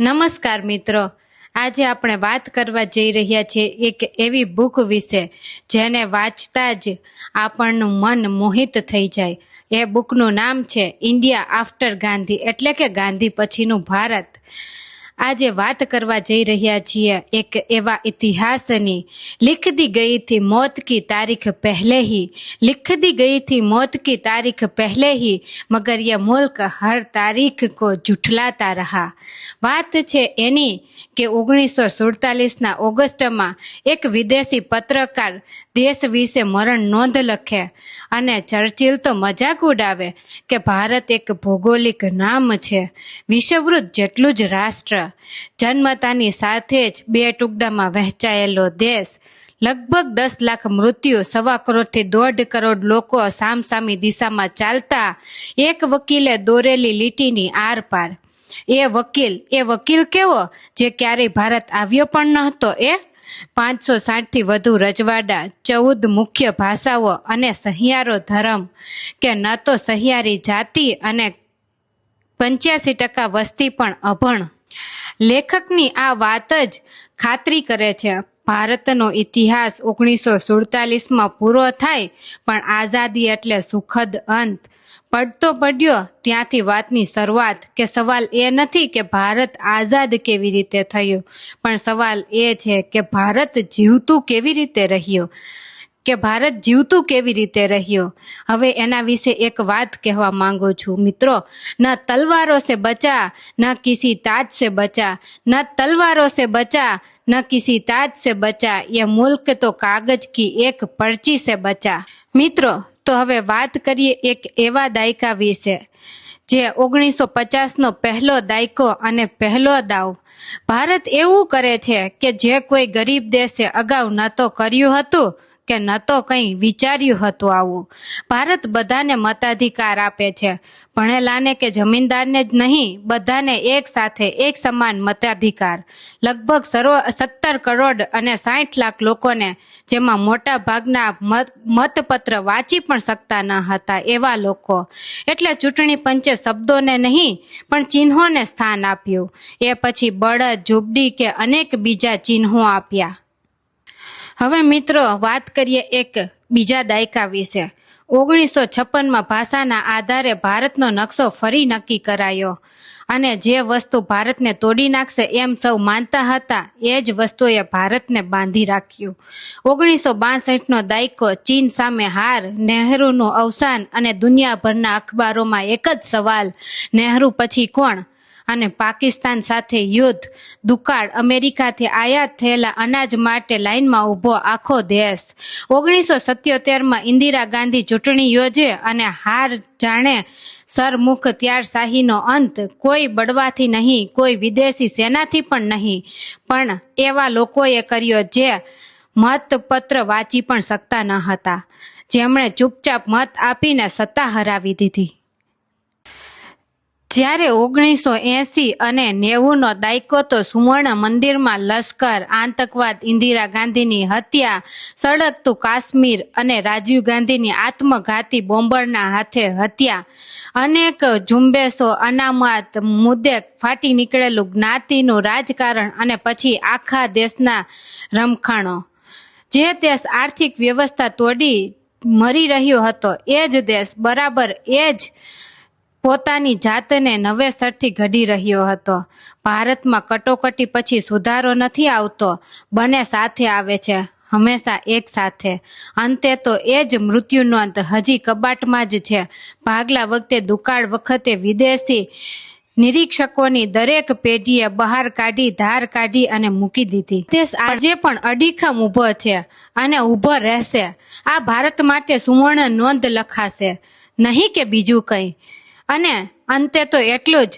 નમસ્કાર મિત્રો, આજે આપણે વાત કરવા જઈ રહ્યા છીએ એક એવી બુક વિશે જેને વાંચતા જ આપણનું મન મોહિત થઈ જાય। એ બુકનું નામ છે ઇન્ડિયા આફ્ટર ગાંધી, એટલે કે ગાંધી પછીનું ભારત। આજે વાત કરવા જઈ રહ્યા છીએ એક એવા ઇતિહાસની। लिख दी गई थी मौत की तारीख पहले ही, लिख दी गई थी मौत की तारीख पहले ही, मगर ये मुल्क हर तारीख को झूठलाता रहा। વાત છે એની કે 1947ના ઓગસ્ટમાં એક વિદેશી પત્રકાર દેશ વિશે મરણ નોંધ લખે અને ચર્ચિલ તો મજાક ઉડાવે કે ભારત એક ભૌગોલિક નામ છે, વિષવવૃત્ત જેટલું જ રાષ્ટ્ર, જન્મતાની સાથે જ બે ટુકડામાં વહેંચાયેલો દેશ, લગભગ 10 લાખ મૃત્યુ, 1.25 કરોડથી 1.5 કરોડ લોકો સામસામી દિશામાં ચાલતા, એક વકીલે દોરેલી લીટીની આરપાર। એ વકીલ કેવો જે ક્યારેય ભારત આવ્યો પણ નહોતો। એ 560થી વધુ રજવાડા, 14 મુખ્ય ભાષાઓ અને સહિયારો ધર્મ, કે ન તો સહિયારી જાતિ અને 85% વસ્તી પણ અભણ। લેખકની આ વાત જ ખાતરી કરે છે ભારતનો ઇતિહાસ 1947માં પૂરો થાય, પણ આઝાદી એટલે સુખદ અંત પડતો પડ્યો ત્યાંથી વાતની શરૂઆત। કે સવાલ એ નથી કે ભારત આઝાદ કેવી રીતે થયું, પણ સવાલ એ છે કે ભારત જીવતું કેવી રીતે રહ્યું। હવે એના વિશે એક વાત કહેવા માંગુ છું મિત્રો, ન તલવારો સે બચા ન કિસી તાજ સે બચા, ન તલવારો સે બચા ન કિસી તાજ સે બચા, ये मुल्क तो कागज की एक पर्ची से बचा। મિત્રો, તો હવે વાત કરીએ એક એવા દાયકા વિશે જે 1950નો પહેલો દાયકો અને પહેલો દાવ। ભારત એવું કરે છે કે જે કોઈ ગરીબ દેશે અગાઉ ન તો કર્યું હતું કે ન તો કંઈ વિચાર્યું હતું આવું। ભારત બધાને મતાધિકાર આપે છે, ભણેલાને કે જમીનદારને જ નહીં, બધાને એક સાથે એક સમાન મતાધિકાર। લગભગ 17 કરોડ અને 60 લાખ લોકોને, જેમાં મોટા ભાગના મતપત્ર વાંચી પણ શકતા ન હતા એવા લોકો, એટલે ચૂંટણી પંચે શબ્દોને નહીં પણ ચિહ્નોને સ્થાન આપ્યું। એ પછી બળદ, ઝૂંપડી કે અનેક બીજા ચિહ્નો આપ્યા। હવે મિત્રો, વાત કરીએ એક બીજા દાયકા વિશે। 1956માં ભાષાના આધારે ભારતનો નકશો ફરી નક્કી કરાયો અને જે વસ્તુ ભારતને તોડી નાખશે એમ સૌ માનતા હતા, એ જ વસ્તુએ ભારતને બાંધી રાખ્યું। 1962નો દાયકો, ચીન સામે હાર, નહેરુનું અવસાન અને દુનિયાભરના અખબારોમાં એક જ સવાલ, નહેરુ પછી કોણ? અને પાકિસ્તાન સાથે યુદ્ધ, દુકાળ, અમેરિકાથી આયાત થયેલા અનાજ માટે લાઇનમાં ઊભો આખો દેશ। 1977માં ઇન્દિરા ગાંધી ચૂંટણી યોજે અને હાર જાણે સરમુખત્યારશાહીનો અંત, કોઈ બળવાથી નહીં, કોઈ વિદેશી સેનાથી પણ નહીં, પણ એવા લોકોએ કર્યો જે મતપત્ર વાંચી પણ શકતા ન હતા, જેમણે ચૂપચાપ મત આપીને સત્તા હરાવી દીધી। જ્યારે 1980 અને 90નો દાયકો તો સુવર્ણ મંદિરમાં લશ્કર, આતંકવાદ, ઇન્દિરા ગાંધીની હત્યા, સળગતું કાશ્મીર અને રાજીવ ગાંધીની આત્મઘાતી બોમ્બરના હાથે હત્યા, અનેક ઝુંબેશો, અનામત મુદ્દે ફાટી નીકળેલું જ્ઞાતિનું રાજકારણ અને પછી આખા દેશના રમખાણો। જે દેશ આર્થિક વ્યવસ્થા તોડી મરી રહ્યો હતો, એ જ દેશ બરાબર એ જ પોતાની જાતને નવેસરથી ઘડી રહ્યો હતો। ભારતમાં કટોકટી પછી સુધારો નથી આવતો, બંને સાથે આવે છે, હંમેશા એક સાથે। અંતે તો એ જ મૃત્યુનો અંત હજી કબાટમાં જ છે। ભાગલા વખતે, દુકાળ વખતે વિદેશી નિરીક્ષકોની દરેક પેઢીએ બહાર કાઢી, ધાર કાઢી અને મૂકી દીધી। દેશ આજે પણ અડીખમ ઊભો છે અને ઊભો રહેશે। આ ભારત માટે સુવર્ણ નોંધ લખાશે, નહીં કે બીજું કંઈ। અને અંતે તો એટલું જ,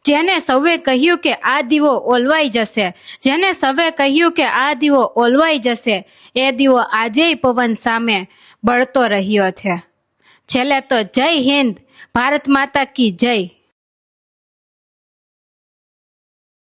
જેને સૌએ કહ્યું કે આ દીવો ઓલવાઈ જશે, જેને સૌએ કહ્યું કે આ દીવો ઓલવાઈ જશે, એ દીવો આજેય પવન સામે બળતો રહ્યો છે। છેલ્લે તો જય હિન્દ, ભારત માતા કી જય।